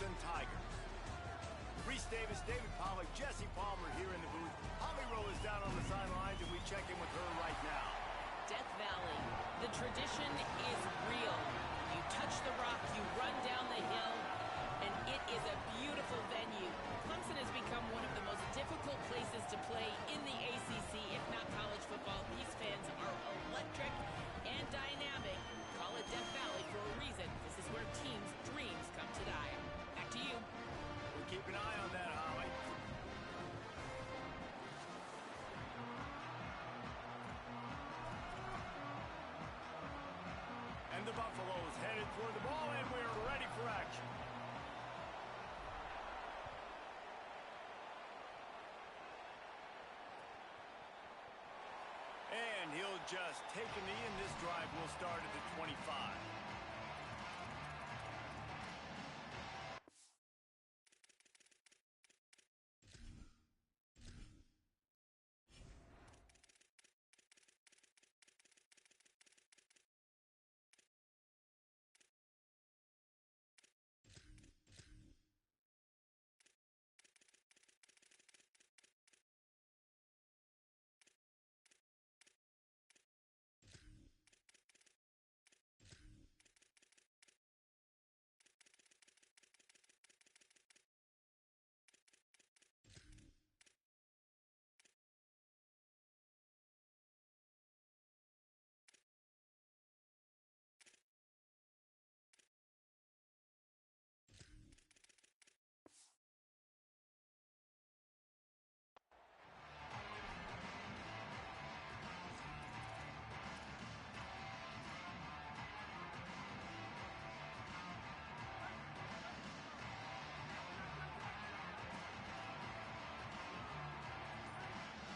Clemson Tigers. Reese Davis, David Pollack, Jesse Palmer here in the booth. Holly Rowe is down on the sidelines, and we check in with her right now. Death Valley, the tradition is real. You touch the rock, you run down the hill, and it is a beautiful venue. Clemson has become one of the most difficult places to play in the ACC, if not college football. These fans are electric and dynamic. Call it Death Valley for a reason. This is where teams' dreams come to die. Back to you. We'll keep an eye on that, Holly. And the Buffaloes headed for the ball, and we're ready for action. And he'll just take a knee, and this drive will start at the 25.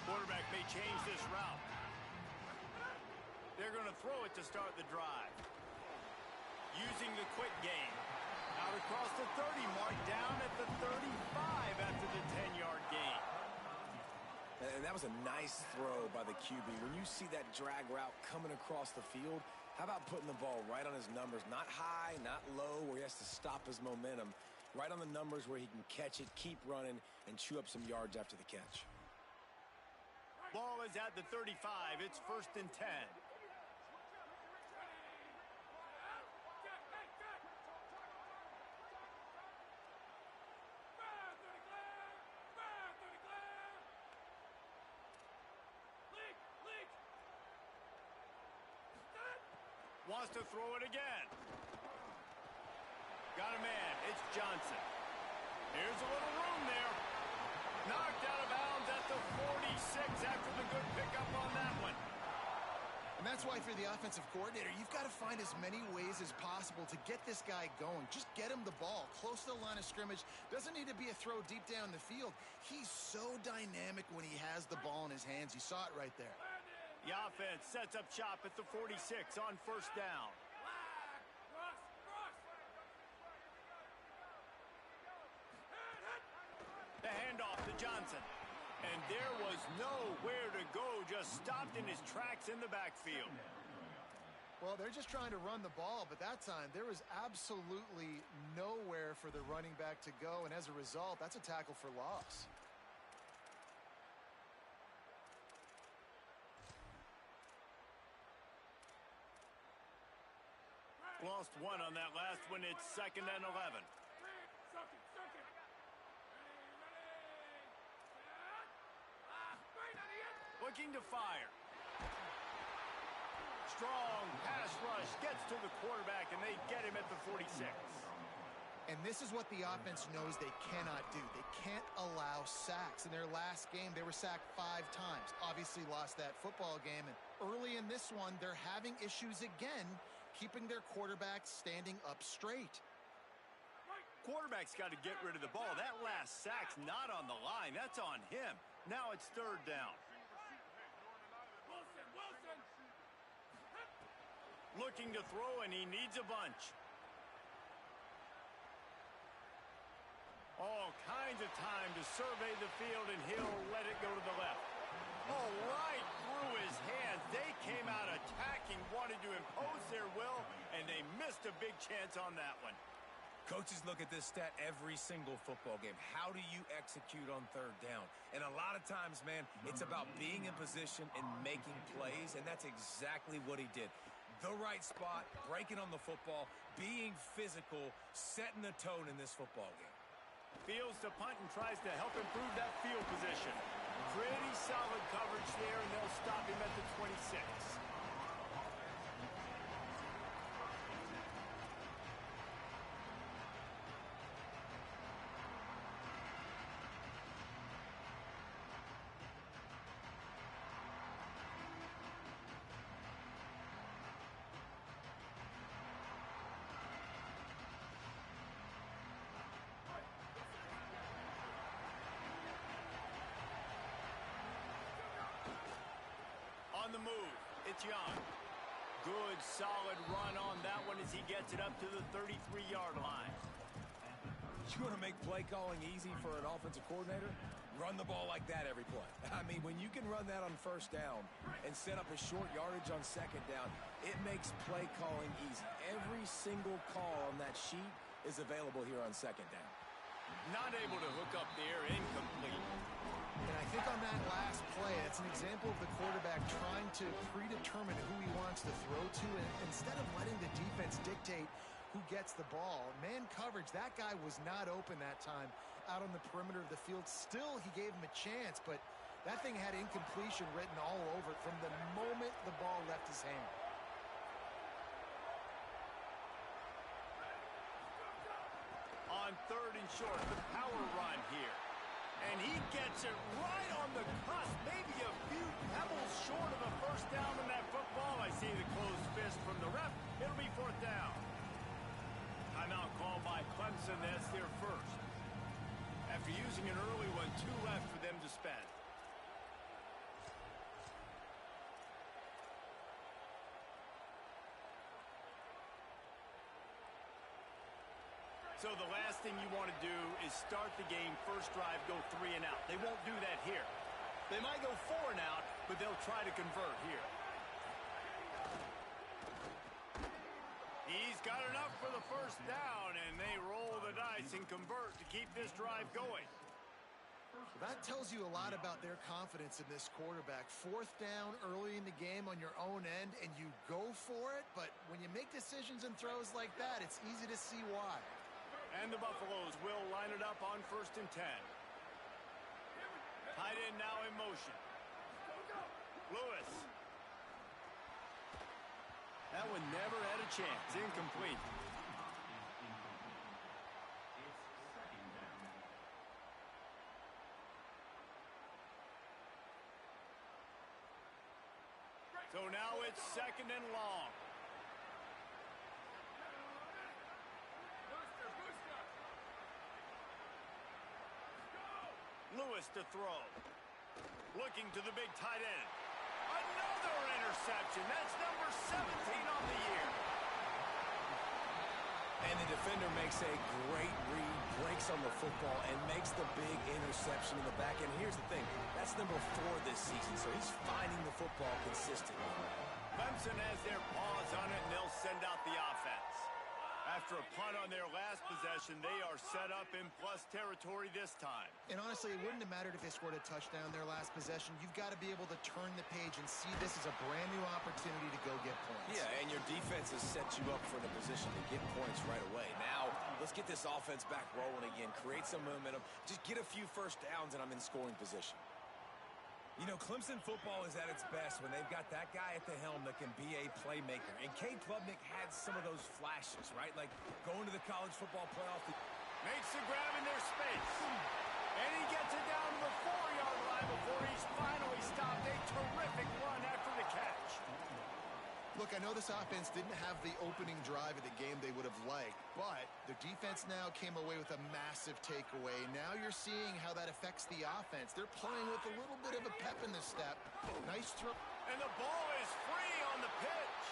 Quarterback may change this route. They're going to throw it to start the drive. Using the quick game. Out across the 30 mark, down at the 35 after the 10-yard gain. And that was a nice throw by the QB. When you see that drag route coming across the field, how about putting the ball right on his numbers? Not high, not low, where he has to stop his momentum. Right on the numbers where he can catch it, keep running, and chew up some yards after the catch. Ball is at the 35. It's 1st and 10. Wants to throw it again. Got a man. It's Johnson. Here's a little room there. Knocked out of bounds at the 46 after the good pickup on that one. And that's why, if you're the offensive coordinator, you've got to find as many ways as possible to get this guy going. Just get him the ball close to the line of scrimmage. Doesn't need to be a throw deep down the field. He's so dynamic when he has the ball in his hands. You saw it right there. The offense sets up shop at the 46 on 1st down. The handoff to Johnson. And there was nowhere to go, just stopped in his tracks in the backfield. Well, they're just trying to run the ball, but that time there was absolutely nowhere for the running back to go, and as a result, that's a tackle for loss. Lost one on that last one. It's 2nd and 11. Looking to fire. Strong pass rush gets to the quarterback, and they get him at the 46. And this is what the offense knows they cannot do. They can't allow sacks. In their last game, they were sacked 5 times. Obviously lost that football game. And early in this one, they're having issues again, keeping their quarterback standing up straight. Quarterback's got to get rid of the ball. That last sack's not on the line. That's on him. Now it's 3rd down. Looking to throw, and he needs a bunch. All kinds of time to survey the field, and he'll let it go to the left. Oh, right through his hands. They came out attacking, wanted to impose their will, and they missed a big chance on that one. Coaches look at this stat every single football game. How do you execute on third down? And a lot of times, man, it's about being in position and making plays, and that's exactly what he did. The right spot, breaking on the football, being physical, setting the tone in this football game. Fields to punt and tries to help improve that field position. Pretty solid coverage there, and they'll stop him at the 26. On the move, it's Young. Good, solid run on that one as he gets it up to the 33-yard line. You want to make play calling easy for an offensive coordinator? Run the ball like that every play. I mean, when you can run that on first down and set up a short yardage on second down, it makes play calling easy. Every single call on that sheet is available here on second down. Not able to hook up there, incomplete. And I think on that last play, it's an example of the quarterback trying to predetermine who he wants to throw to, and instead of letting the defense dictate who gets the ball. Man coverage, that guy was not open that time out on the perimeter of the field. Still, he gave him a chance, but that thing had incompletion written all over it from the moment the ball left his hand. On third and short, the power run here. And he gets it right on the cusp, maybe a few pebbles short of a first down on that football. I see the closed fist from the ref. It'll be fourth down. Timeout called by Clemson. That's their first. After using an early one, 2 left for them to spend. So the last thing you want to do is start the game, first drive, go 3 and out. They won't do that here. They might go 4 and out, but they'll try to convert here. He's got enough for the first down, and they roll the dice and convert to keep this drive going. That tells you a lot about their confidence in this quarterback. 4th down early in the game on your own end, and you go for it, but when you make decisions and throws like that, it's easy to see why. And the Buffaloes will line it up on 1st and 10. Tight end now in motion. Lewis. That one never had a chance. Incomplete. So now it's 2nd and long. Lewis to throw. Looking to the big tight end. Another interception. That's number 17 on the year. And the defender makes a great read, breaks on the football, and makes the big interception in the back end. Here's the thing. That's number 4 this season, so he's finding the football consistently. Clemson has their paws on it, and they'll send out the offense. After a punt on their last possession, they are set up in plus territory this time. And honestly, it wouldn't have mattered if they scored a touchdown their last possession. You've got to be able to turn the page and see this as a brand new opportunity to go get points. Yeah, and your defense has set you up for the position to get points right away. Now, let's get this offense back rolling again, create some momentum, just get a few first downs, and I'm in scoring position. You know, Clemson football is at its best when they've got that guy at the helm that can be a playmaker. And Cade Klubnik had some of those flashes, right? Like going to the college football playoff. Makes the grab in their space. And he gets it down to the 4-yard line before he's finally stopped. A terrific run after the catch. Look, I know this offense didn't have the opening drive of the game they would have liked, but the defense now came away with a massive takeaway. Now you're seeing how that affects the offense. They're playing with a little bit of a pep in the step. Nice throw. And the ball is free on the pitch.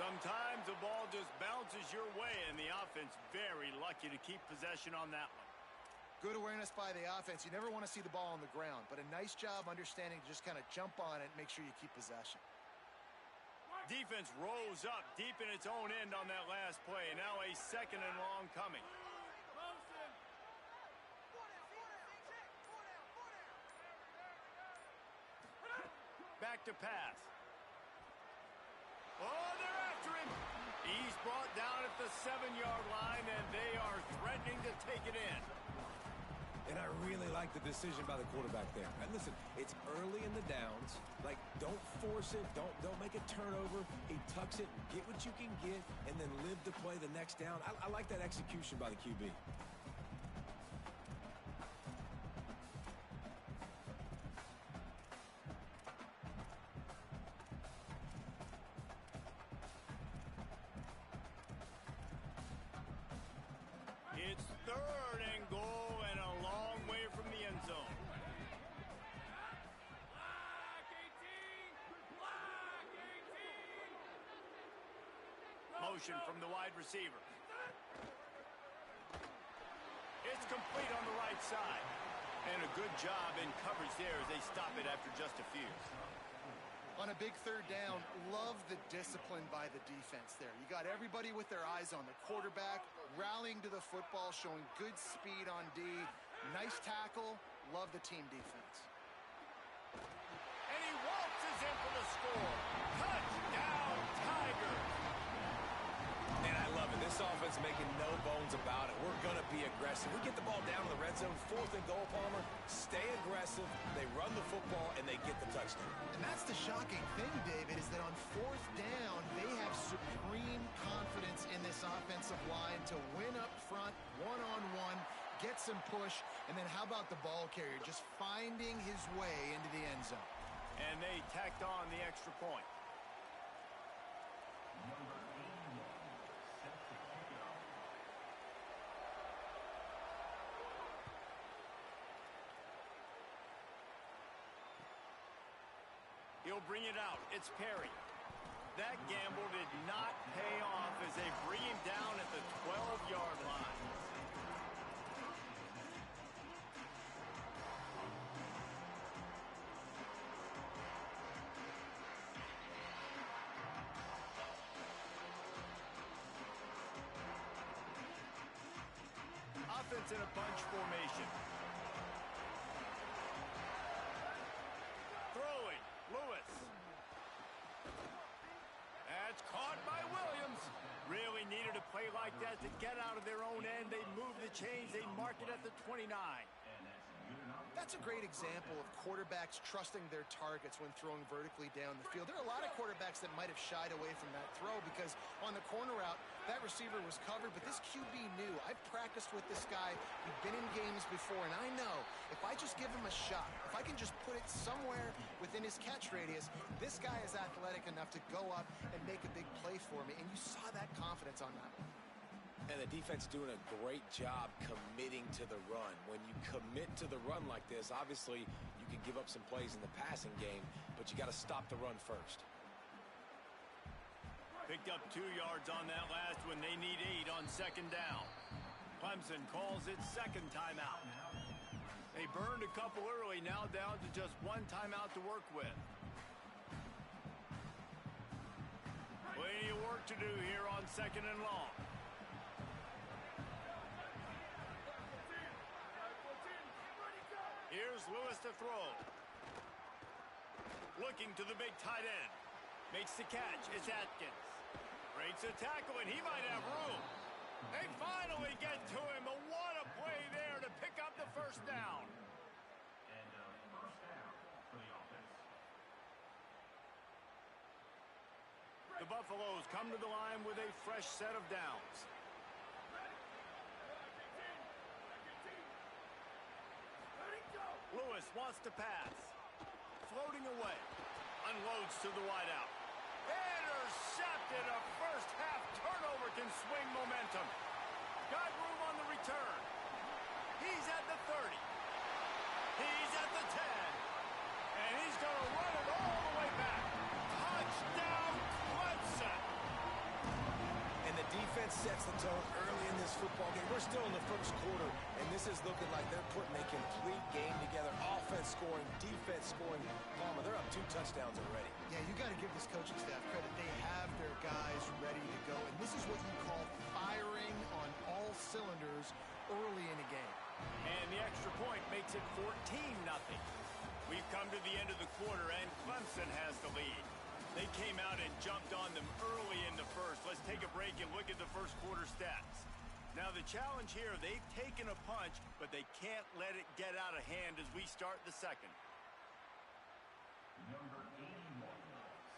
Sometimes the ball just bounces your way, and the offense very lucky to keep possession on that one. Good awareness by the offense. You never want to see the ball on the ground, but a nice job understanding to just kind of jump on it and make sure you keep possession. Defense rose up deep in its own end on that last play. Now a 2nd and long coming. to pass. Oh, they're after him. He's brought down at the 7-yard line, and they are threatening to take it in. And I really like the decision by the quarterback there. And listen, it's early in the downs. Like, don't force it. Don't make a turnover. He tucks it, get what you can get, and then live to play the next down. I like that execution by the QB. It's 3rd and goal and a long way from the end zone. Motion from the wide receiver. It's complete on the right side. And a good job in coverage there as they stop it after just a few. On a big 3rd down, love the discipline by the defense there. You got everybody with their eyes on the quarterback, rallying to the football, showing good speed on D. Nice tackle. Love the team defense. And he waltzes in for the score. Touchdown, Tigers. Man, I love it. This offense making no bones about it. We're going to be aggressive. We get the ball down in the red zone, 4th and goal, Palmer. Stay aggressive. They run the football, and they get the touchdown. And that's the shocking thing, David, is that on 4th down, they have supreme confidence in this offensive line to win up front, one-on-one, get some push, and then how about the ball carrier just finding his way into the end zone? And they tacked on the extra point. He'll bring it out. It's Perry. That gamble did not pay off as they bring him down at the 12-yard line. Offense in a bunch formation. Throwing. Lewis. That's caught by Williams. Really needed a play like that to get out of their own end. They move the chains. They mark it at the 29. That's a great example of quarterbacks trusting their targets when throwing vertically down the field. There are a lot of quarterbacks that might have shied away from that throw because on the corner route, that receiver was covered, but this QB knew. I've practiced with this guy. We've been in games before, and I know if I just give him a shot, if I can just put it somewhere within his catch radius, this guy is athletic enough to go up and make a big play for me, and you saw that confidence on that one. And the defense doing a great job committing to the run. When you commit to the run like this, obviously you can give up some plays in the passing game, but you got to stop the run first. Picked up 2 yards on that last one. They need 8 on 2nd down. Clemson calls it 2nd timeout. They burned a couple early, now down to just 1 timeout to work with. Plenty of work to do here on 2nd and long. Here's Lewis to throw. Looking to the big tight end. Makes the catch. It's Atkins. Breaks a tackle, and he might have room. They finally get to him. But what a play there to pick up the 1st down. And 1st down for the offense. The Buffaloes come to the line with a fresh set of downs. Lewis wants to pass. Floating away. Unloads to the wideout. Intercepted. A first-half turnover can swing momentum. Got room on the return. He's at the 30. He's at the 10. And he's going to run it all the way back. Touchdown, Clemson. And the defense sets the tone early in this football game. We're still in the 1st quarter, and this is looking like they're putting a complete game together. Offense scoring, defense scoring. Palmer, they're up 2 touchdowns already. Yeah, you got to give this coaching staff credit. They have their guys ready to go, and this is what you call firing on all cylinders early in a game. And the extra point makes it 14-0. We've come to the end of the quarter, and Clemson has the lead. They came out and jumped on them early in the first. Let's take a break and look at the first quarter stats. Now, the challenge here, they've taken a punch, but they can't let it get out of hand as we start the second. Number 81,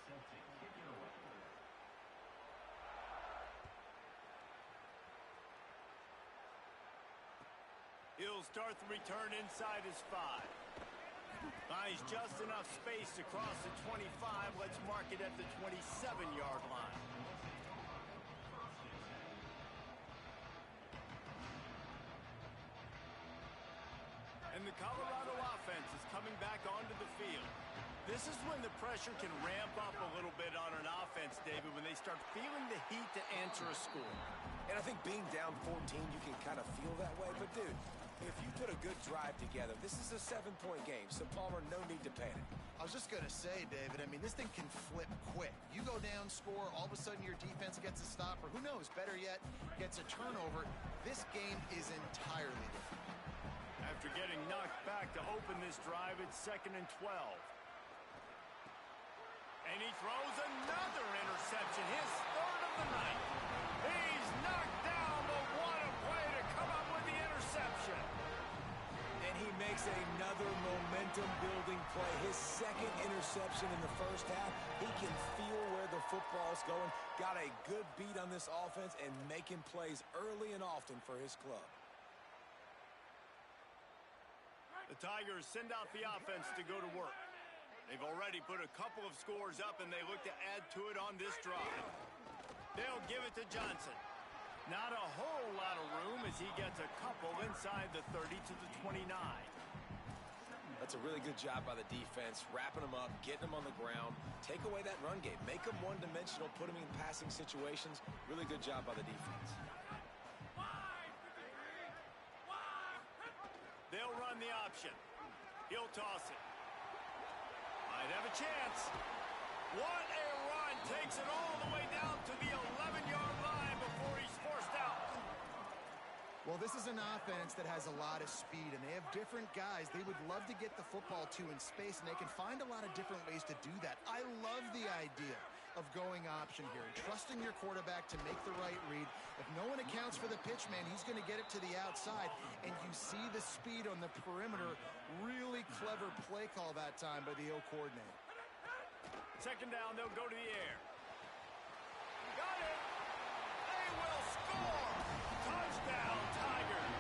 set to kick it away. He'll start the return inside his 5. Buys just enough space to cross the 25. Let's mark it at the 27-yard line. And the Colorado offense is coming back onto the field. This is when the pressure can ramp up a little bit on an offense, David, when they start feeling the heat to answer a score. And I think being down 14, you can kind of feel that way. But, dude, if you put a good drive together, this is a 7-point game. So, Palmer, no need to panic. I was just going to say, David, I mean, this thing can flip quick. You go down, score, all of a sudden your defense gets a stop, or who knows, better yet, gets a turnover. This game is entirely different. After getting knocked back to open this drive, it's 2nd and 12. And he throws another interception, his 3rd of the night. He's knocked down, but what a play to come up with the interception. And he makes another momentum-building play. His 2nd interception in the first half. He can feel where the football's going. Got a good beat on this offense and making plays early and often for his club. The Tigers send out the offense to go to work. They've already put a couple of scores up, and they look to add to it on this drive. They'll give it to Johnson. Not a whole lot of room as he gets a couple inside the 30 to the 29. That's a really good job by the defense, wrapping them up, getting them on the ground, take away that run game, make them one-dimensional, put them in passing situations. Really good job by the defense. They'll run the option. He'll toss it. Might have a chance. What a run. Takes it all the way down to the 11-yard line before he's forced out. Well, this is an offense that has a lot of speed, and they have different guys they would love to get the football to in space, and they can find a lot of different ways to do that. I love the idea of going option here and trusting your quarterback to make the right read. If no one accounts for the pitch, man, he's going to get it to the outside, and you see the speed on the perimeter. Really clever play call that time by the O coordinator. 2nd down, they'll go to the air. Got it! They will score! Touchdown, Tigers!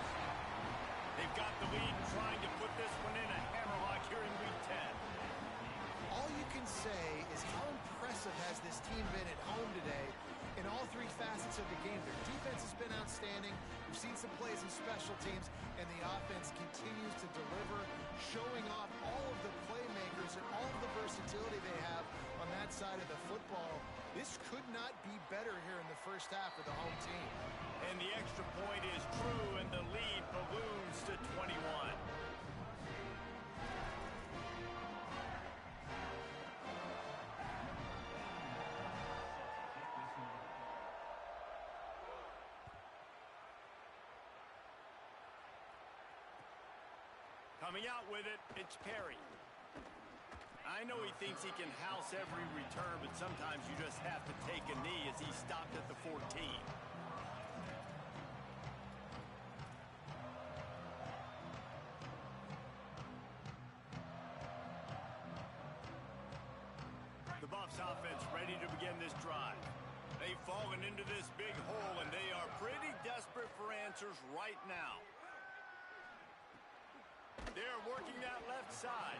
They've got the lead, trying to put this one in a hammerlock here in Week 10. All you can say is how impressive has this team been at home today in all 3 facets of the game. Their defense has been outstanding. We've seen some plays in special teams, and the offense continues to deliver, showing off all of the playmakers and all of the versatility they have on that side of the football. This could not be better here in the first half of the home team. And the extra point is true, and the lead balloons to 21. Coming out with it, it's Perry. I know he thinks he can house every return, but sometimes you just have to take a knee as he stopped at the 14. The Buffs offense ready to begin this drive. They've fallen into this big hole, and they are pretty desperate for answers right now. They're working that left side.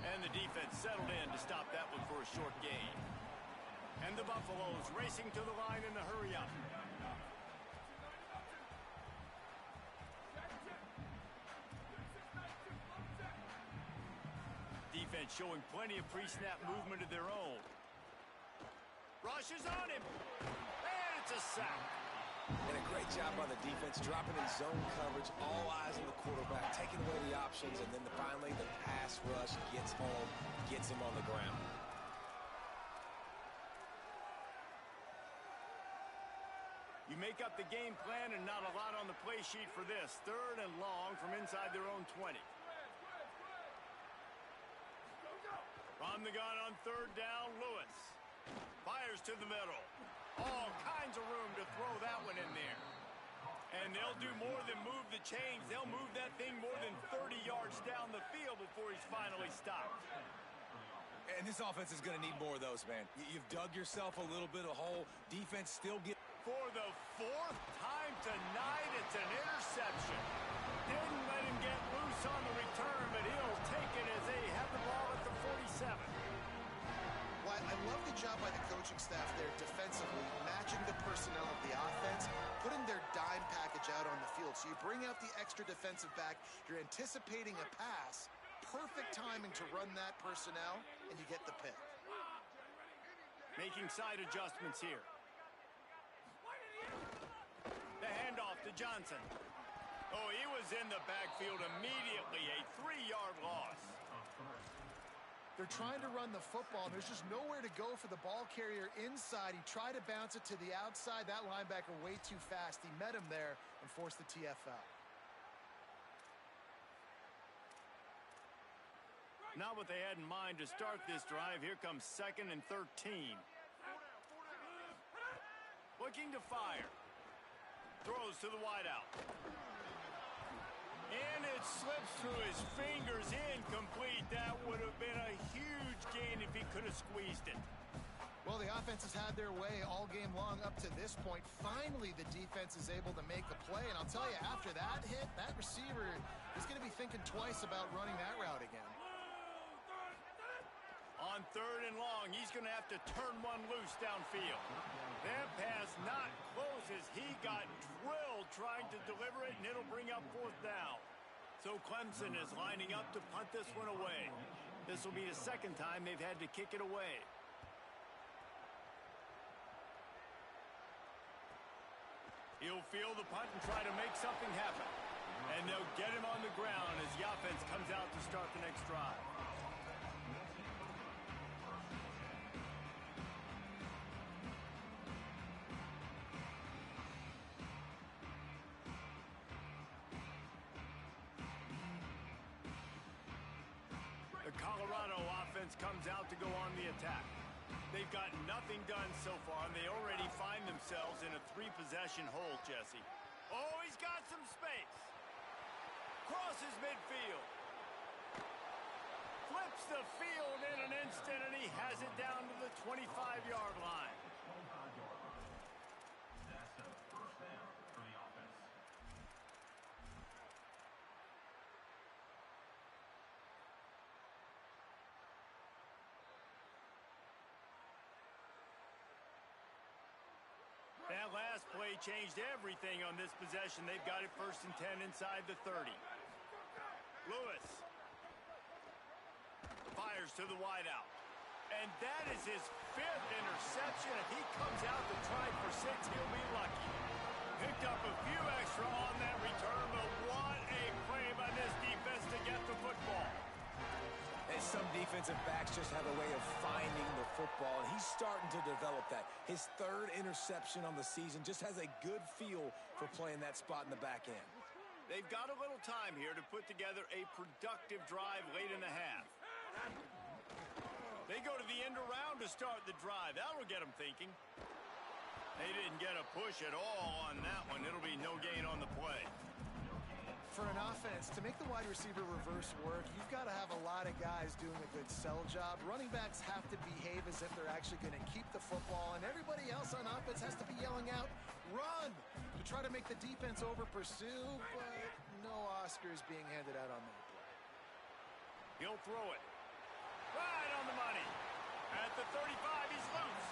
And the defense settled in to stop that one for a short gain. And the Buffaloes racing to the line in a hurry-up. Defense showing plenty of pre-snap movement of their own. Rushes on him. And it's a sack. And a great job by the defense, dropping in zone coverage, all eyes on the quarterback, taking away the options, and then finally the pass rush gets home, gets him on the ground. You make up the game plan and not a lot on the play sheet for this. 3rd and long from inside their own 20. On the gun on third down, Lewis. Fires to the middle. All kinds of room to throw that one in there. And they'll do more than move the chains. They'll move that thing more than 30 yards down the field before he's finally stopped. And this offense is going to need more of those, man. You've dug yourself a little bit of hole. Defense still get... For the fourth time tonight, it's an interception. Didn't let him get loose on the return, but he'll take it as they have the ball at the 47. Well, I love the job by the coaching staff there defensively, matching the personnel of the offense, putting their dime package out on the field. So you bring out the extra defensive back, you're anticipating a pass, perfect timing to run that personnel, and you get the pick. Making side adjustments here. The handoff to Johnson. Oh, he was in the backfield immediately. A 3-yard loss. They're trying to run the football, and there's just nowhere to go for the ball carrier inside. He tried to bounce it to the outside. That linebacker way too fast. He met him there and forced the TFL. Not what they had in mind to start this drive. Here comes 2nd and 13. Looking to fire. Throws to the wideout. And it slips through his fingers, incomplete. That would have been a huge gain if he could have squeezed it. Well, the offense has had their way all game long up to this point. Finally, the defense is able to make a play. And I'll tell you, after that hit, that receiver is going to be thinking twice about running that route again. On 3rd and long, he's going to have to turn one loose downfield. That pass not close as he got drilled trying to deliver it, and it'll bring up 4th down. So Clemson is lining up to punt this one away. This will be the 2nd time they've had to kick it away. He'll field the punt and try to make something happen. And they'll get him on the ground as the offense comes out to start the next drive. The Colorado offense comes out to go on the attack. They've got nothing done so far, and they already find themselves in a 3-possession hole, Jesse. Oh, he's got some space. Crosses midfield. Flips the field in an instant, and he has it down to the 25-yard line. That's a first down for the offense. That last play changed everything on this possession. They've got it 1st and 10 inside the 30. Lewis fires to the wideout. And that is his 5th interception. If he comes out to try for 6, he'll be lucky. Picked up a few extra on that return, but what a play by this defense to get the football. And some defensive backs just have a way of finding the football, and he's starting to develop that. His 3rd interception on the season, just has a good feel for playing that spot in the back end. They've got a little time here to put together a productive drive late in the half. They go to the end around to start the drive. That'll get them thinking. They didn't get a push at all on that one. It'll be no gain on the play. For an offense, to make the wide receiver reverse work, you've got to have a lot of guys doing a good sell job. Running backs have to behave as if they're actually going to keep the football, and everybody else on offense has to be yelling out, run, to try to make the defense over pursue, but no Oscars being handed out on that play. He'll throw it. Right on the money. At the 35, he's loose.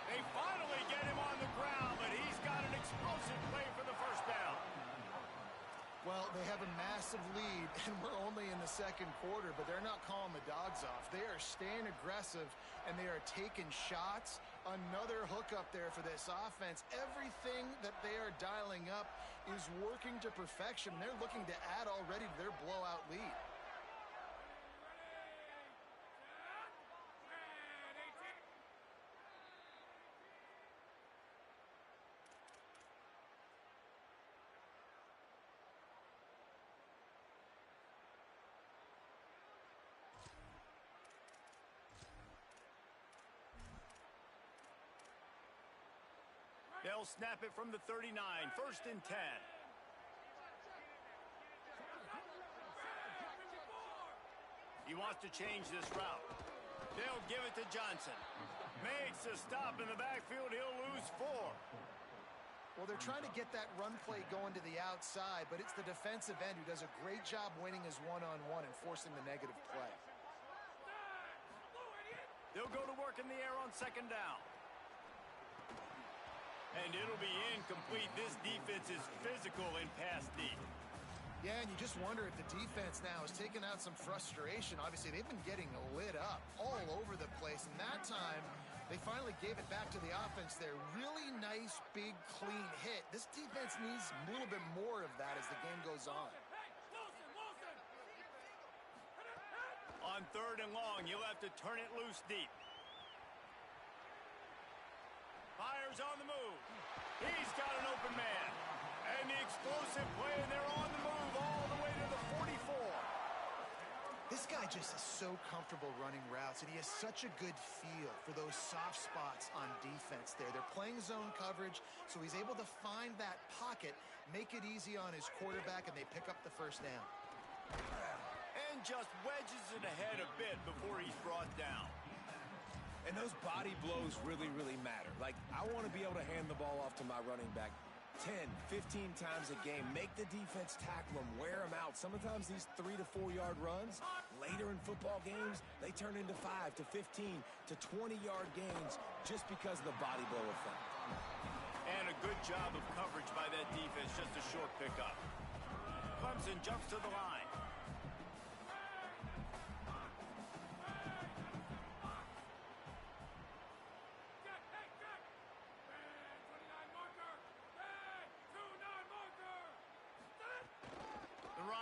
They finally get him on the ground, but he's got an explosive play for the 1st down. Well, they have a massive lead, and we're only in the 2nd quarter, but they're not calling the dogs off. They are staying aggressive, and they are taking shots. Another hookup there for this offense. Everything that they are dialing up is working to perfection. They're looking to add already to their blowout lead. They'll snap it from the 39, 1st and 10. He wants to change this route. They'll give it to Johnson. Makes a stop in the backfield. He'll lose 4. Well, they're trying to get that run play going to the outside, but it's the defensive end who does a great job winning his one-on-one and forcing the negative play. They'll go to work in the air on 2nd down. And it'll be incomplete. This defense is physical in pass deep. Yeah, and you just wonder if the defense now is taking out some frustration. Obviously, they've been getting lit up all over the place, and that time they finally gave it back to the offense there. Really nice, big, clean hit. This defense needs a little bit more of that as the game goes on. On 3rd and long, you'll have to turn it loose deep. Fires on the move. He's got an open man. And the explosive play, and they're on the move all the way to the 44. This guy just is so comfortable running routes, and he has such a good feel for those soft spots on defense there. They're playing zone coverage, so he's able to find that pocket, make it easy on his quarterback, and they pick up the 1st down. And just wedges it ahead a bit before he's brought down. And those body blows really, really matter. Like, I want to be able to hand the ball off to my running back 10, 15 times a game. Make the defense tackle them, wear them out. Sometimes these 3 to 4 yard runs, later in football games, they turn into 5 to 15 to 20 yard gains just because of the body blow effect. And a good job of coverage by that defense, just a short pickup. Clemson jumps to the line.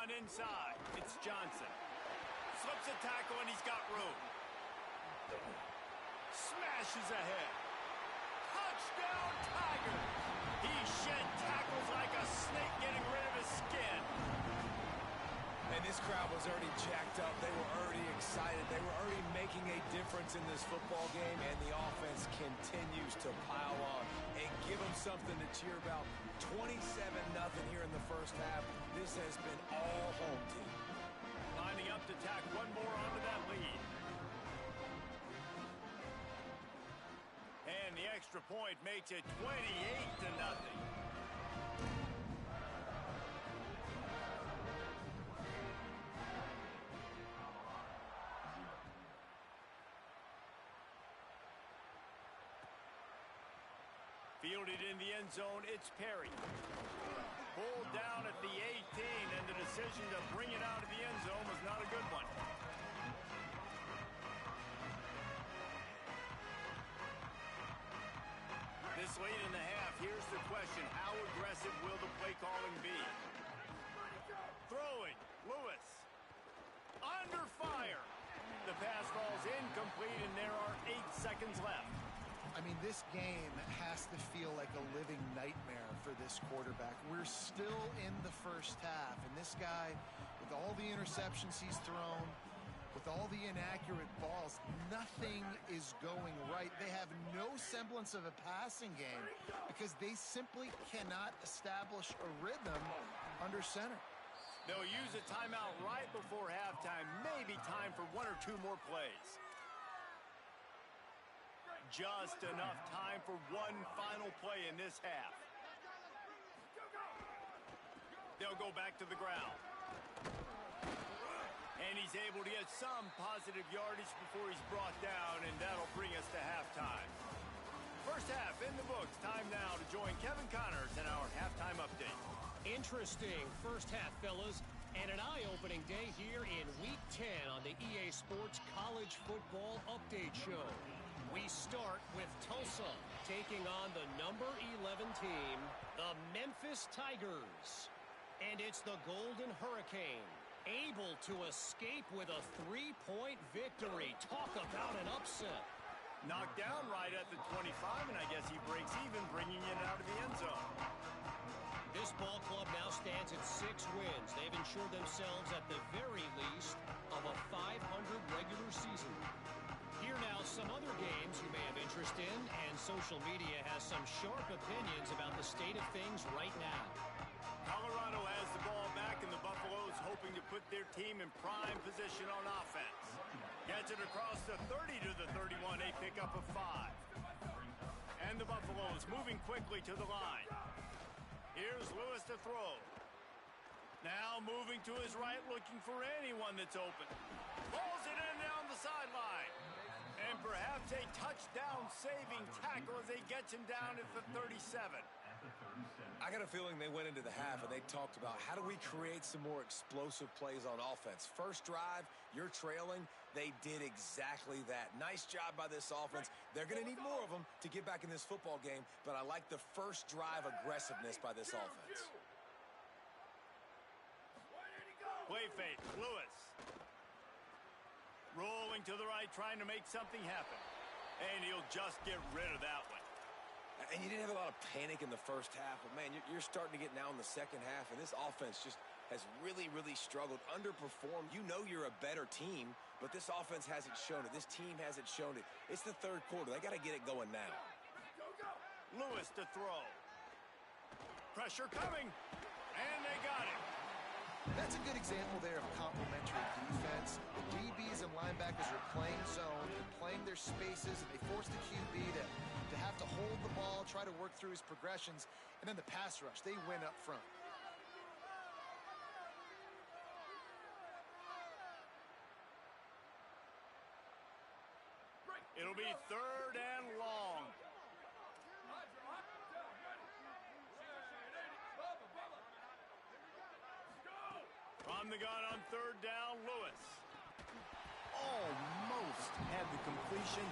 Inside, it's Johnson. Slips a tackle and he's got room. Smashes ahead. Touchdown, Tiger! He shed tackles like a snake getting rid of his skin. And this crowd was already jacked up. They were already excited. They were already making a difference in this football game, and the offense continues to pile on and give them something to cheer about. 27-0 here in the 1st half. This has been all home team. Lining up to tack one more onto that lead. And the extra point makes it 28-0. Fielded in the end zone, it's Perry. Pulled down at the 18, and the decision to bring it out of the end zone was not a good one. This late in the half, here's the question. How aggressive will the play calling be? Throwing, Lewis. Under fire. The pass falls incomplete, and there are 8 seconds left. I mean, this game has to feel like a living nightmare for this quarterback. We're still in the 1st half, and this guy, with all the interceptions he's thrown, with all the inaccurate balls, nothing is going right. They have no semblance of a passing game because they simply cannot establish a rhythm under center. They'll use a timeout right before halftime, maybe time for 1 or 2 more plays. Just enough time for one final play in this half. They'll go back to the ground. And he's able to get some positive yardage before he's brought down, and that'll bring us to halftime. 1st half in the books. Time now to join Kevin Connors in our halftime update. Interesting 1st half, fellas, and an eye-opening day here in Week 10 on the EA Sports College Football Update Show. We start with Tulsa taking on the number 11 team, the Memphis Tigers. And it's the Golden Hurricane, able to escape with a 3-point victory. Talk about an upset. Knocked down right at the 25, and I guess he breaks even, bringing it out of the end zone. This ball club now stands at 6 wins. They've ensured themselves at the very least of a 500 regular season. Here now some other games you may have interest in, and social media has some sharp opinions about the state of things right now. Colorado has the ball back, and the Buffaloes hoping to put their team in prime position on offense. Gets it across the 30 to the 31. They pick up a 5. And the Buffaloes moving quickly to the line. Here's Lewis to throw. Now moving to his right, looking for anyone that's open. Balls it in down the sideline. And perhaps a touchdown-saving tackle as they get him down at the 37. I got a feeling they went into the half and they talked about how do we create some more explosive plays on offense. First drive, you're trailing. They did exactly that. Nice job by this offense. They're going to need more of them to get back in this football game, but I like the first drive aggressiveness by this offense. Play fake, Lewis. Rolling to the right, trying to make something happen. And he'll just get rid of that one. And you didn't have a lot of panic in the first half, but, man, you're starting to get now in the second half, and this offense just has really, really struggled, underperformed. You know you're a better team, but this offense hasn't shown it. This team hasn't shown it. It's the third quarter. They got to get it going now. Lewis to throw. Pressure coming, and they got it. That's a good example there of complementary defense. The DBs and linebackers are playing zone, they're playing their spaces, and they force the QB to have to hold the ball, try to work through his progressions, and then the pass rush, they win up front. It'll be third and long. From the gun on third down, Lewis. Almost had the completion,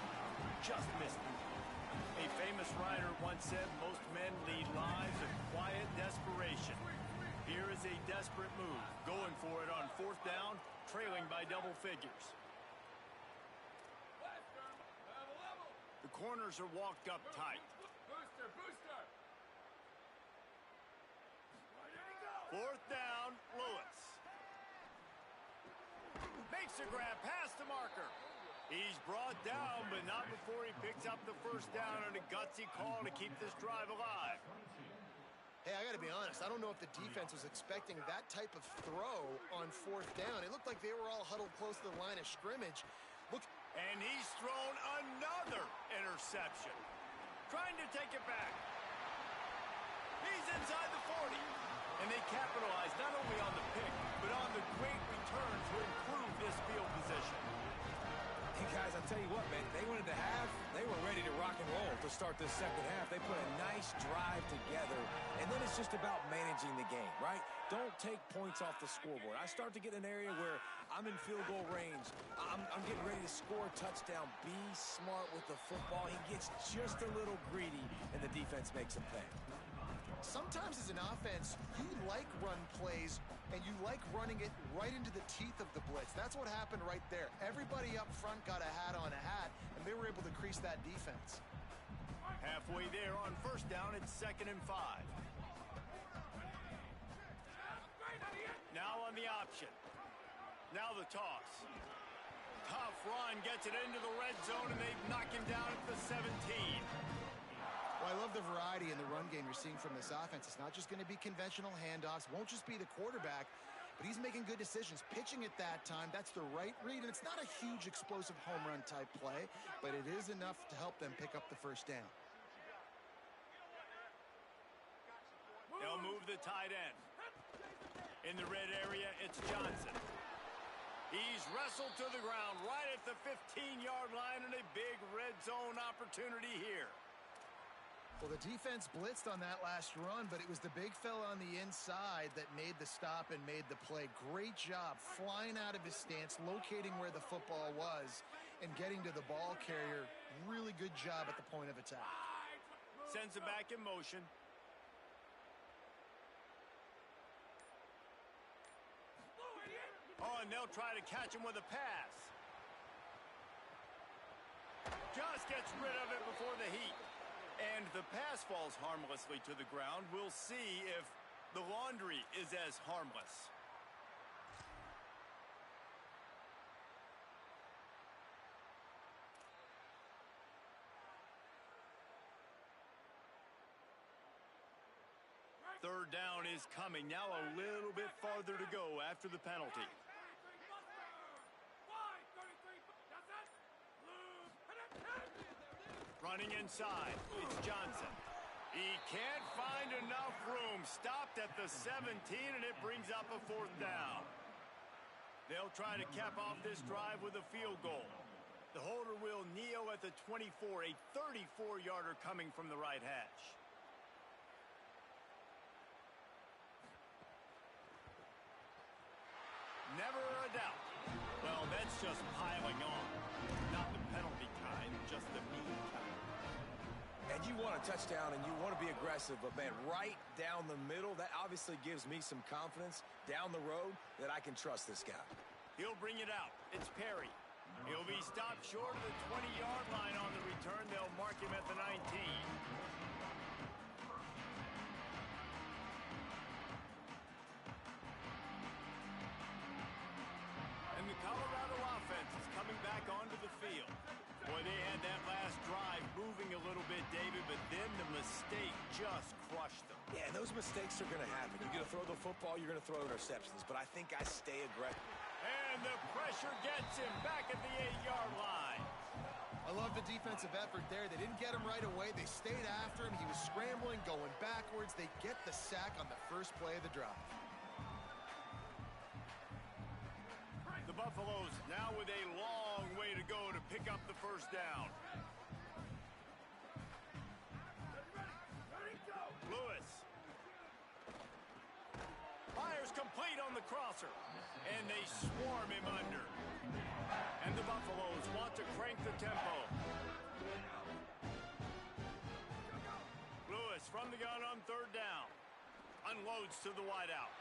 just missed it. A famous writer once said most men lead lives of quiet desperation. Here is a desperate move, going for it on fourth down, trailing by double figures. The corners are walked up tight. Fourth down, Lewis. Makes a grab past the marker. He's brought down, but not before he picks up the first down on a gutsy call to keep this drive alive. Hey, I got to be honest. I don't know if the defense was expecting that type of throw on fourth down. It looked like they were all huddled close to the line of scrimmage. And he's thrown another interception. Trying to take it back. He's inside the 40. And they capitalize not only on the pick, but on the great return to improve this field position. Hey, guys, I'll tell you what, man. They went into half. They were ready to rock and roll to start this second half. They put a nice drive together, and then it's just about managing the game, right? Don't take points off the scoreboard. I start to get in an area where I'm in field goal range. I'm getting ready to score a touchdown. Be smart with the football. He gets just a little greedy, and the defense makes him pay. Sometimes as an offense, you like run plays, and you like running it right into the teeth of the blitz. That's what happened right there. Everybody up front got a hat on a hat, and they were able to crease that defense. Halfway there on first down, it's 2nd and 5. Now on the option. Now the toss. Tough run, gets it into the red zone, and they knock him down at the 17. Well, I love the variety in the run game you're seeing from this offense. It's not just going to be conventional handoffs. Won't just be the quarterback, but he's making good decisions. Pitching at that time, that's the right read, and it's not a huge explosive home run type play, but it is enough to help them pick up the first down. They'll move the tight end. In the red area, it's Johnson. He's wrestled to the ground right at the 15-yard line, and a big red zone opportunity here. Well, the defense blitzed on that last run, but it was the big fella on the inside that made the stop and made the play. Great job flying out of his stance, locating where the football was, and getting to the ball carrier. Really good job at the point of attack. Sends it back in motion. Oh, and they'll try to catch him with a pass. Just gets rid of it before the heat. And the pass falls harmlessly to the ground. We'll see if the laundry is as harmless. Third down is coming. Now a little bit farther to go after the penalty. Running inside, it's Johnson. He can't find enough room. Stopped at the 17, and it brings up a fourth down. They'll try to cap off this drive with a field goal. The holder will kneel at the 24, a 34-yarder coming from the right hash. Never a doubt. Well, that's just piling on. Not the penalty kind, just the mean kind. And you want a touchdown and you want to be aggressive, but man, right down the middle, that obviously gives me some confidence down the road that I can trust this guy. He'll bring it out. It's Perry. He'll be stopped short of the 20-yard line on the return. They'll mark him at the 19. And the Colorado offense is coming back onto the field. Boy, they had that last drive moving a little bit, David, but then the mistake just crushed them. Yeah, those mistakes are going to happen. You're going to throw the football, you're going to throw interceptions, but I think I stay aggressive. And the pressure gets him back at the 8-yard line. I love the defensive effort there. They didn't get him right away. They stayed after him. He was scrambling, going backwards. They get the sack on the first play of the drive. The Buffaloes now with a long way to go to pick up the first down. Lewis. Fires complete on the crosser. And they swarm him under. And the Buffaloes want to crank the tempo. Lewis from the gun on third down. Unloads to the wideout.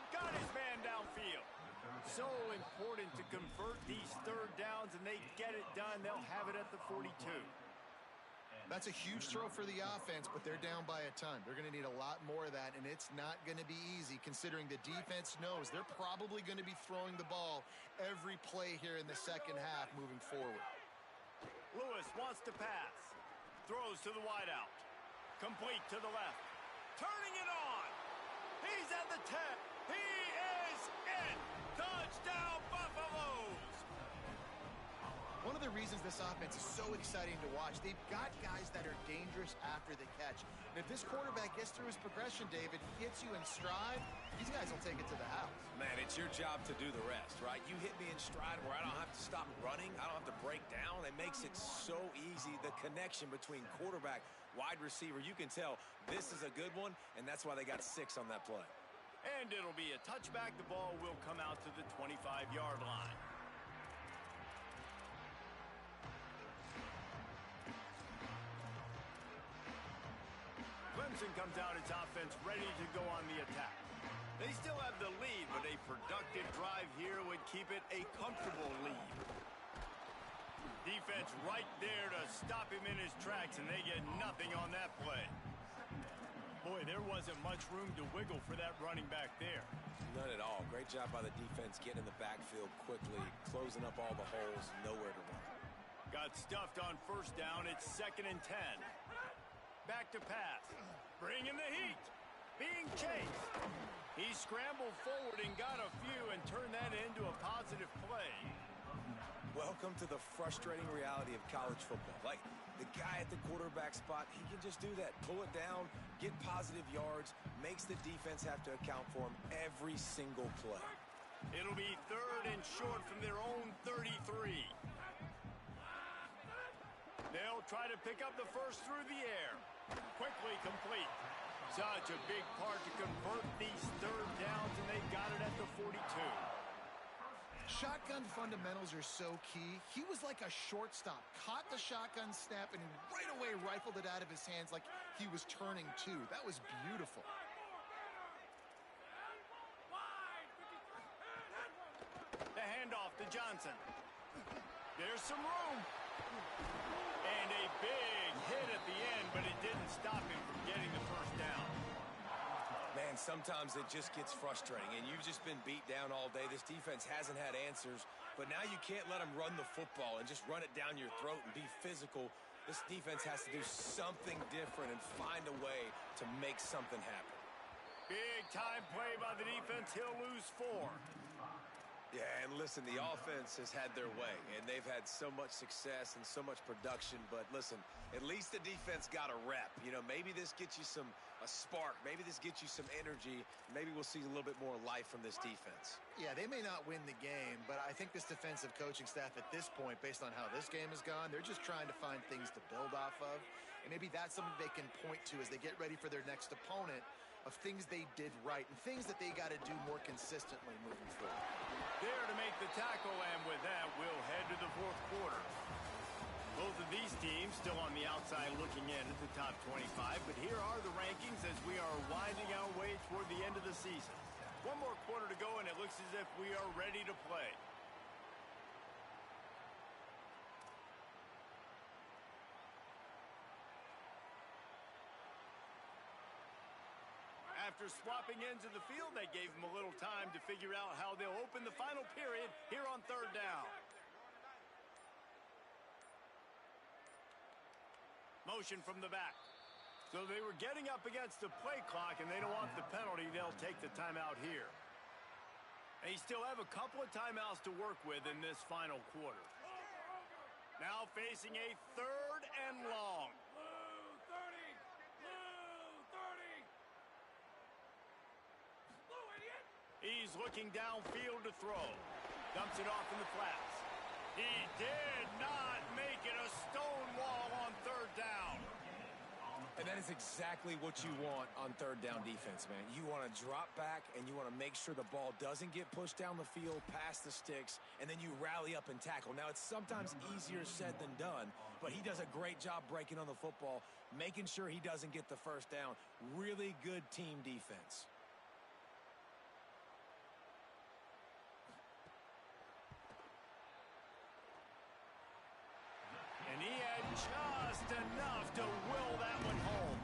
Got his man downfield. So important to convert these third downs, and they get it done. They'll have it at the 42. That's a huge throw for the offense, but they're down by a ton. They're going to need a lot more of that, and it's not going to be easy considering the defense knows they're probably going to be throwing the ball every play here in the second half moving forward. Lewis wants to pass. Throws to the wideout. Complete to the left. Turning it on. He's at the 10. He is in. Touchdown, Buffaloes! One of the reasons this offense is so exciting to watch, they've got guys that are dangerous after the catch. And if this quarterback gets through his progression, David, hits you in stride, these guys will take it to the house. Man, it's your job to do the rest, right? You hit me in stride where I don't have to stop running. I don't have to break down. It makes it so easy. The connection between quarterback, wide receiver, you can tell this is a good one, and that's why they got 6 on that play. And it'll be a touchback. The ball will come out to the 25-yard line. Clemson comes out its offense ready to go on the attack. They still have the lead, but a productive drive here would keep it a comfortable lead. Defense right there to stop him in his tracks, and they get nothing on that play. Boy, there wasn't much room to wiggle for that running back there. None at all. Great job by the defense getting in the backfield quickly, closing up all the holes, nowhere to run. Got stuffed on first down. It's 2nd and 10. Back to pass. Bringing the heat. Being chased. He scrambled forward and got a few and turned that into a positive play. Welcome to the frustrating reality of college football. Like, the guy at the quarterback spot, he can just do that. Pull it down, get positive yards, makes the defense have to account for him every single play. It'll be 3rd and short from their own 33. They'll try to pick up the first through the air. Quickly complete. Such a big part to convert these third downs, and they got it at the 42. Shotgun fundamentals are so key. He was like a shortstop, caught the shotgun snap, and right away rifled it out of his hands like he was turning two. That was beautiful. The handoff to Johnson. There's some room. And a big hit at the end, but it didn't stop him from getting the first down. Man, sometimes it just gets frustrating, and you've just been beat down all day. This defense hasn't had answers, but now you can't let them run the football and just run it down your throat and be physical. This defense has to do something different and find a way to make something happen. Big time play by the defense. He'll lose 4. Yeah, and listen, the offense has had their way, and they've had so much success and so much production. But listen, at least the defense got a rep. You know, maybe this gets you a spark. Maybe this gets you some energy. Maybe we'll see a little bit more life from this defense. Yeah, they may not win the game, but I think this defensive coaching staff at this point, based on how this game has gone, they're just trying to find things to build off of. And maybe that's something they can point to as they get ready for their next opponent, of things they did right and things that they got to do more consistently moving forward. There to make the tackle, and with that, we'll head to the fourth quarter. Both of these teams still on the outside looking in at the top 25, but here are the rankings as we are winding our way toward the end of the season. One more quarter to go, and it looks as if we are ready to play. After swapping ends of the field, they gave them a little time to figure out how they'll open the final period here on third down. Motion from the back. So they were getting up against the play clock, and they don't want the penalty. They'll take the timeout here. They still have a couple of timeouts to work with in this final quarter. Now facing a 3rd and long. He's looking downfield to throw. Dumps it off in the flats. He did not make it a stone wall on third down. And that is exactly what you want on third down defense, man. You want to drop back, and you want to make sure the ball doesn't get pushed down the field past the sticks, and then you rally up and tackle. Now, it's sometimes easier said than done, but he does a great job breaking on the football, making sure he doesn't get the first down. Really good team defense. And he had just enough to will that one home.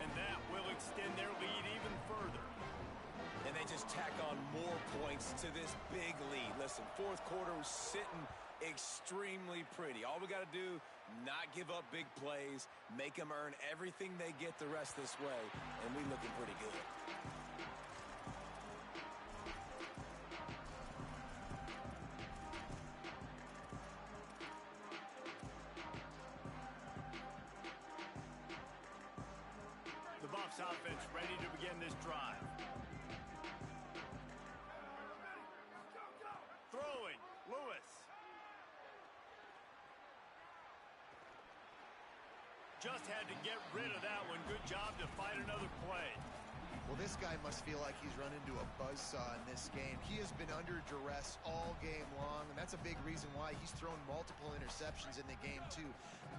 And that will extend their lead even further. And they just tack on more points to this big lead. Listen, fourth quarter was sitting extremely pretty. All we got to do, not give up big plays, make them earn everything they get the rest this way, and we looking pretty good. The Buffs offense ready to begin this drive. Throwing, Lewis. Just had to get rid of that one. Good job to fight another play. Well, this guy must feel like he's run into a buzzsaw in this game. He has been under duress all game long, and that's a big reason why he's thrown multiple interceptions in the game, too.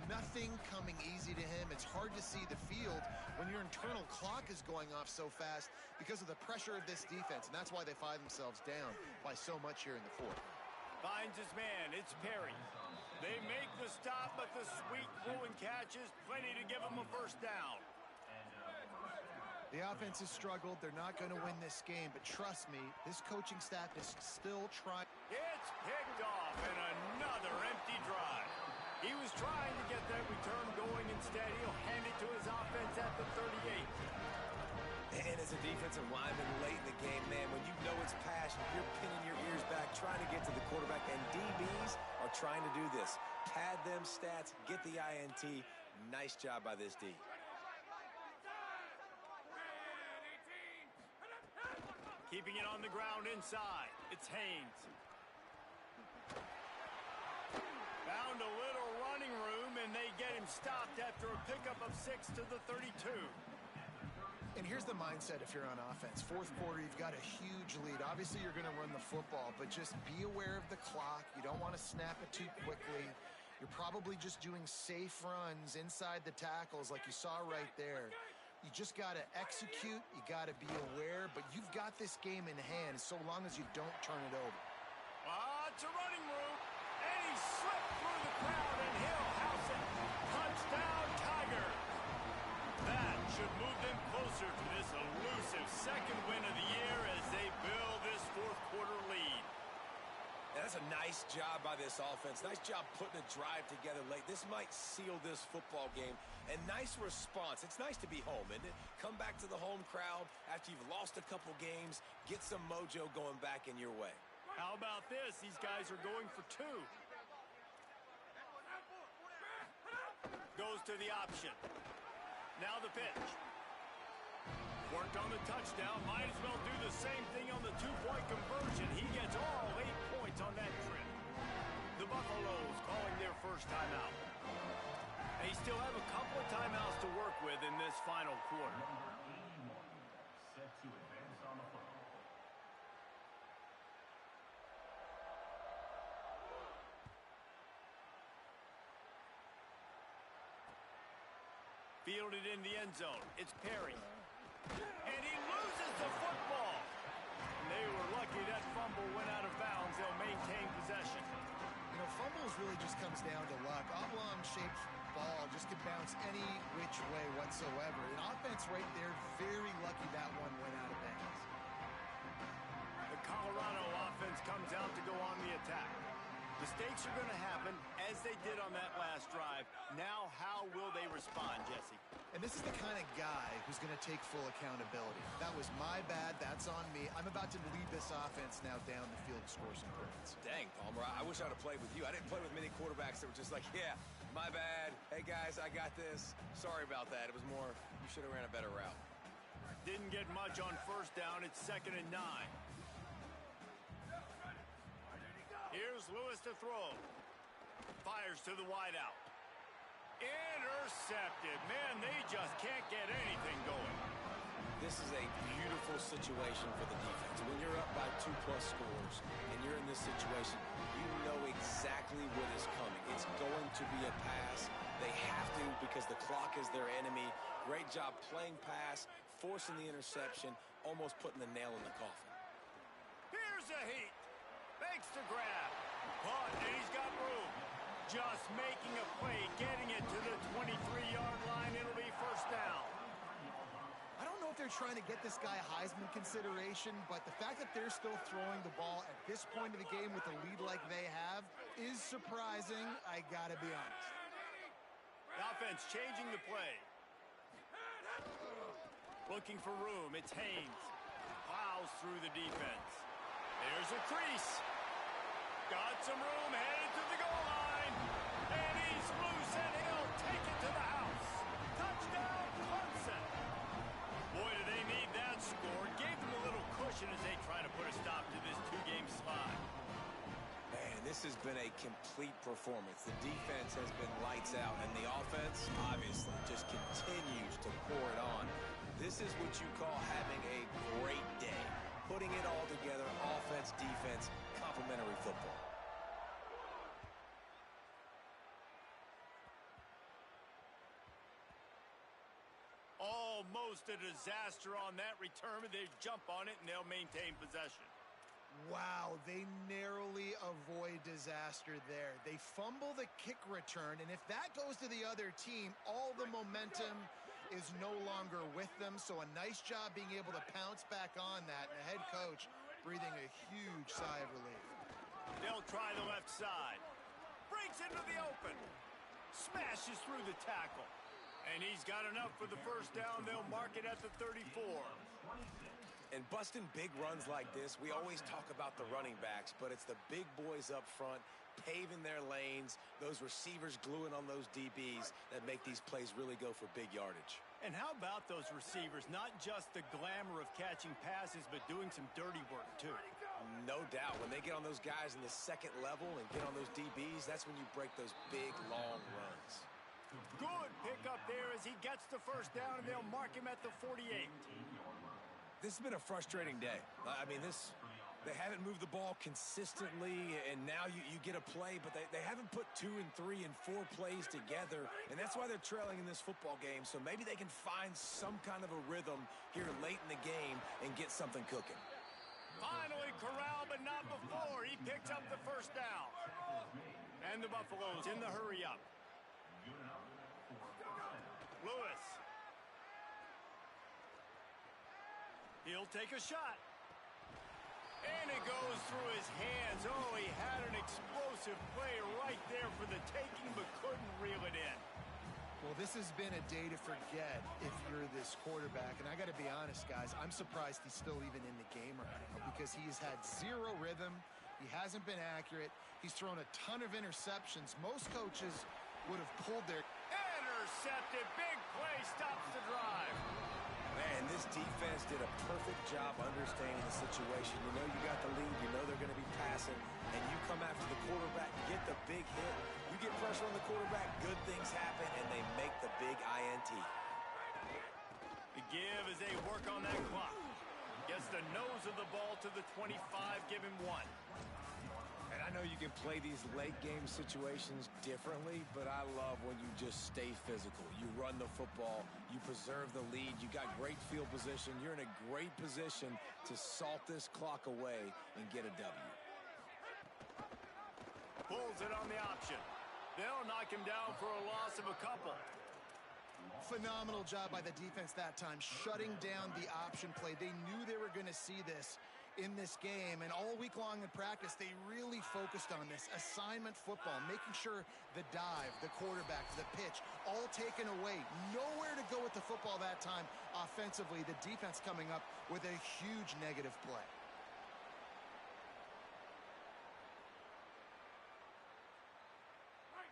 Nothing coming easy to him. It's hard to see the field when your internal clock is going off so fast because of the pressure of this defense, and that's why they find themselves down by so much here in the fourth. Finds his man. It's Perry. They make the stop, but the sweet throwing catch is plenty to give them a first down. The offense has struggled. They're not going to win this game, but trust me, this coaching staff is still trying. It's picked off and another empty drive. He was trying to get that return going. Instead, he'll hand it to his offense at the 38. And as a defensive lineman late in the game, man, when you know it's passion, you're pinning your ears back, trying to get to the quarterback, and DBs are trying to do this. Pad them stats, get the INT. Nice job by this D. Keeping it on the ground inside. It's Haynes. Found a little running room, and they get him stopped after a pickup of 6 to the 32. And here's the mindset if you're on offense. Fourth quarter, you've got a huge lead. Obviously, you're going to run the football, but just be aware of the clock. You don't want to snap it too quickly. You're probably just doing safe runs inside the tackles like you saw right there. You just got to execute. You got to be aware, but you've got this game in hand so long as you don't turn it over. It's a running room, and he slipped through the crowd, and he'll house it. Touchdown, Tiger. That should move them closer to this elusive second win of the year as they build this fourth quarter lead. And that's a nice job by this offense. Nice job putting a drive together late. This might seal this football game. And nice response. It's nice to be home, isn't it? Come back to the home crowd after you've lost a couple games. Get some mojo going back in your way. How about this? These guys are going for two. Goes to the option. Now the pitch. Worked on the touchdown. Might as well do the same thing on the two-point conversion. He gets all 8 points on that trip. The Buffaloes calling their first timeout. They still have a couple of timeouts to work with in this final quarter. Set to advance on the football. Fielded in the end zone. It's Perry. And he loses the football. They were lucky that fumble went out of bounds. They'll maintain possession. You know, fumbles really just comes down to luck. Oblong-shaped ball just can bounce any which way whatsoever. An offense right there, very lucky that one went out of bounds. The Colorado offense comes out to go on the attack. Mistakes are going to happen, as they did on that last drive. Now, how will they respond, Jesse? And this is the kind of guy who's going to take full accountability. That was my bad. That's on me. I'm about to lead this offense now down the field to score some points. Dang, Palmer, I wish I'd have played with you. I didn't play with many quarterbacks that were just like, yeah, my bad. Hey, guys, I got this. Sorry about that. It was more, you should have ran a better route. Didn't get much on first down. It's 2nd and 9. Here's Lewis to throw. Fires to the wideout. Intercepted. Man, they just can't get anything going. This is a beautiful situation for the defense. When you're up by 2+ scores and you're in this situation, you know exactly what is coming. It's going to be a pass. They have to because the clock is their enemy. Great job playing pass, forcing the interception, almost putting the nail in the coffin. Here's a heat. Makes the grab. Caught, and he's got room. Just making a play, getting it to the 23-yard line. It'll be first down. I don't know if they're trying to get this guy Heisman consideration, but the fact that they're still throwing the ball at this point of the game with a lead like they have is surprising, I gotta be honest. The offense changing the play. Looking for room. It's Haynes. Plows through the defense. There's a crease. Got some room, headed to the goal line. And he's loose, and he'll take it to the house. Touchdown, Clemson. Boy, do they need that score. Gave them a little cushion as they try to put a stop to this two-game slide. Man, this has been a complete performance. The defense has been lights out, and the offense, obviously, just continues to pour it on. This is what you call having a great day. Putting it all together, offense, defense, complementary football. Almost a disaster on that return. They jump on it, and they'll maintain possession. Wow, they narrowly avoid disaster there. They fumble the kick return, and if that goes to the other team, all the momentum is no longer with them. So a nice job being able to pounce back on that. And the head coach breathing a huge sigh of relief. They'll try the left side. Breaks into the open. Smashes through the tackle. And he's got enough for the first down. They'll mark it at the 34. And busting big runs like this, we always talk about the running backs, but it's the big boys up front paving their lanes, those receivers gluing on those DBs that make these plays really go for big yardage. And how about those receivers? Not just the glamour of catching passes, but doing some dirty work, too. No doubt. When they get on those guys in the second level and get on those DBs, that's when you break those big, long runs. Good pickup there as he gets the first down, and they'll mark him at the 48. This has been a frustrating day. I mean, they haven't moved the ball consistently, and now you get a play, but they haven't put 2 and 3 and 4 plays together, and that's why they're trailing in this football game. So maybe they can find some kind of a rhythm here late in the game and get something cooking. Finally corralled, but not before. He picks up the first down. And the Buffaloes in the hurry up. Lewis. He'll take a shot. And it goes through his hands. Oh, he had an explosive play right there for the taking, but couldn't reel it in. Well, this has been a day to forget if you're this quarterback. And I got to be honest, guys, I'm surprised he's still even in the game right now because he's had zero rhythm. He hasn't been accurate. He's thrown a ton of interceptions. Most coaches would have pulled their... Intercepted. Big play stops the drive. Man, this defense did a perfect job understanding the situation. You know you got the lead. You know they're going to be passing. And you come after the quarterback, get the big hit. You get pressure on the quarterback, good things happen, and they make the big INT. The give as they work on that clock. Gets the nose of the ball to the 25, give him 1. And I know you can play these late-game situations differently, but I love when you just stay physical. You run the football, you preserve the lead, you got great field position, you're in a great position to salt this clock away and get a W. Pulls it on the option. They'll knock him down for a loss of a couple. Phenomenal job by the defense that time, shutting down the option play. They knew they were going to see this in this game, and all week long in practice, they really focused on this assignment football, making sure the dive, the quarterback, the pitch, all taken away. Nowhere to go with the football that time offensively. The defense coming up with a huge negative play.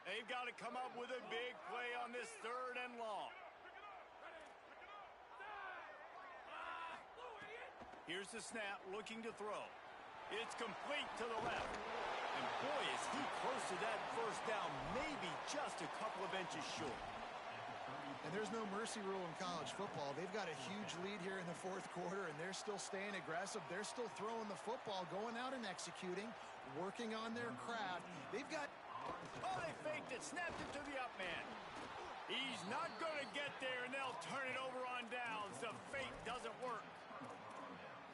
They've got to come up with a big play on this 3rd and long. Here's the snap, looking to throw. It's complete to the left. And boy, is he close to that first down, maybe just a couple of inches short. And there's no mercy rule in college football. They've got a huge lead here in the 4th quarter, and they're still staying aggressive. They're still throwing the football, going out and executing, working on their craft. They've got... Oh, they faked it, snapped it to the up man. He's not going to get there, and they'll turn it over on downs. The fake doesn't work.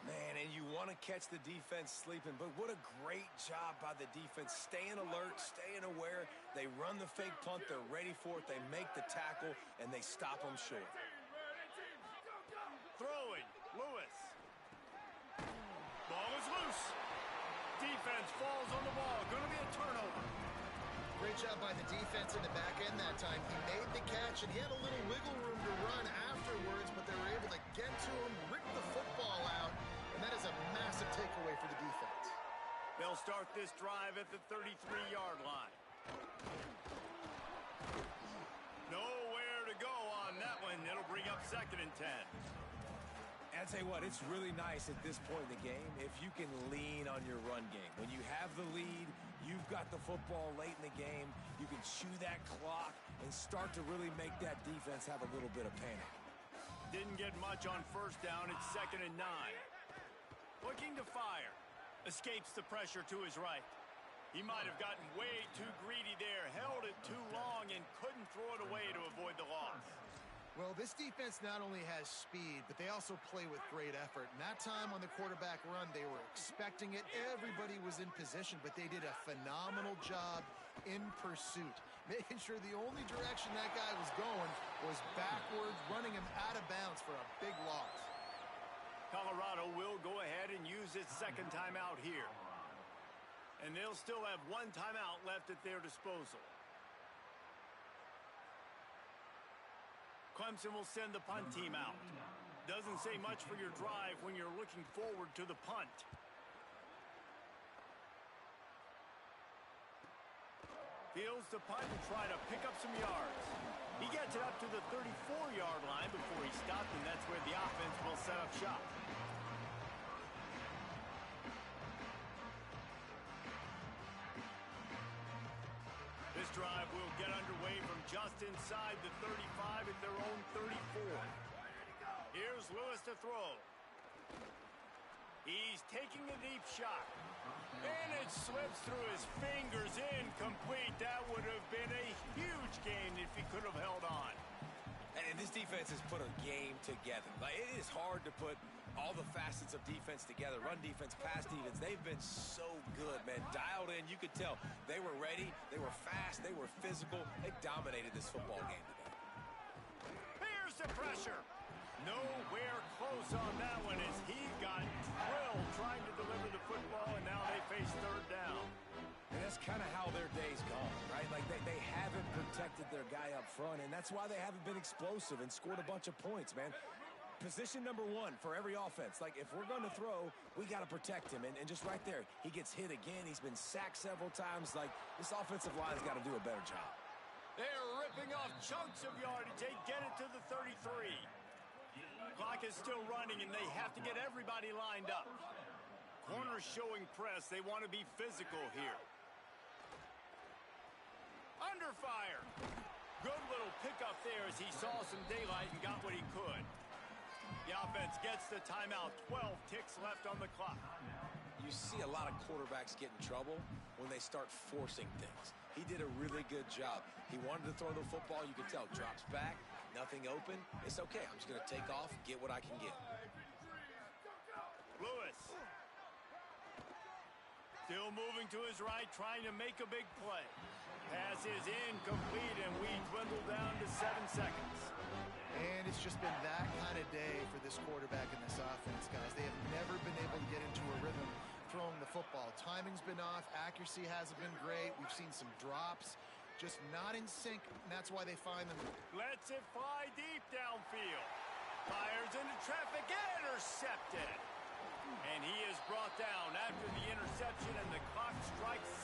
Man, and you want to catch the defense sleeping, but what a great job by the defense. Staying alert, staying aware. They run the fake punt. They're ready for it. They make the tackle, and they stop them short. Throwing, Lewis. Ball is loose. Defense falls on the ball. Going to be a turnover. Great job by the defense in the back end that time. He made the catch, and he had a little wiggle room to run afterwards, but they were able to get to him, rip the football out, and that is a massive takeaway for the defense. They'll start this drive at the 33-yard line. Nowhere to go on that one. It'll bring up 2nd and 10. And I'll tell you what, it's really nice at this point in the game if you can lean on your run game. When you have the lead, you've got the football late in the game, you can chew that clock and start to really make that defense have a little bit of panic. Didn't get much on 1st down. It's 2nd and 9. Looking to fire. Escapes the pressure to his right. He might have gotten way too greedy there, held it too long, and couldn't throw it away to avoid the loss. Well, this defense not only has speed, but they also play with great effort. And that time on the quarterback run, they were expecting it. Everybody was in position, but they did a phenomenal job in pursuit, making sure the only direction that guy was going was backwards, running him out of bounds for a big loss. Colorado will go ahead and use its 2nd timeout here. And they'll still have 1 timeout left at their disposal. Clemson will send the punt team out. Doesn't say much for your drive when you're looking forward to the punt. Fields the punt and try to pick up some yards. He gets it up to the 34-yard line before he stopped, and that's where the offense will set up shop. This drive will get underway from just inside the 35 at their own 34. Here's Lewis to throw. He's taking a deep shot. And it slips through his fingers, incomplete. That would have been a huge gain if he could have held on. And this defense has put a game together. Like, it is hard to put all the facets of defense together. Run defense, pass defense. They've been so good, man. Dialed in. You could tell they were ready. They were fast. They were physical. They dominated this football game today. Here's the pressure. Nowhere close on that one as he got drilled trying to deliver the football, and now they face third down. And that's kind of how their day's gone, right? Like they haven't protected their guy up front, and that's why they haven't been explosive and scored a bunch of points, man. Position number one for every offense. Like, if we're going to throw, we got to protect him. And just right there, he gets hit again. He's been sacked several times. Like, this offensive line's got to do a better job. They're ripping off chunks of yardage. They get it to the 33. Clock is still running, and they have to get everybody lined up. Corners showing press. They want to be physical here. Under fire. Good little pickup there as he saw some daylight and got what he could. The offense gets the timeout. 12 ticks left on the clock. You see a lot of quarterbacks get in trouble when they start forcing things. He did a really good job. He wanted to throw the football. You can tell. Drops back. Nothing open. It's okay. I'm just going to take off, get what I can get. Lewis. Still moving to his right, trying to make a big play. Pass is incomplete, and we dwindle down to 7 seconds. And it's just been that kind of day for this quarterback and this offense, guys. They have never been able to get into a rhythm throwing the football. Timing's been off. Accuracy hasn't been great. We've seen some drops. Just not in sync, and that's why they find them. Lets it fly deep downfield. Fires into traffic, intercepted. And he is brought down after the interception, and the clock strikes 0.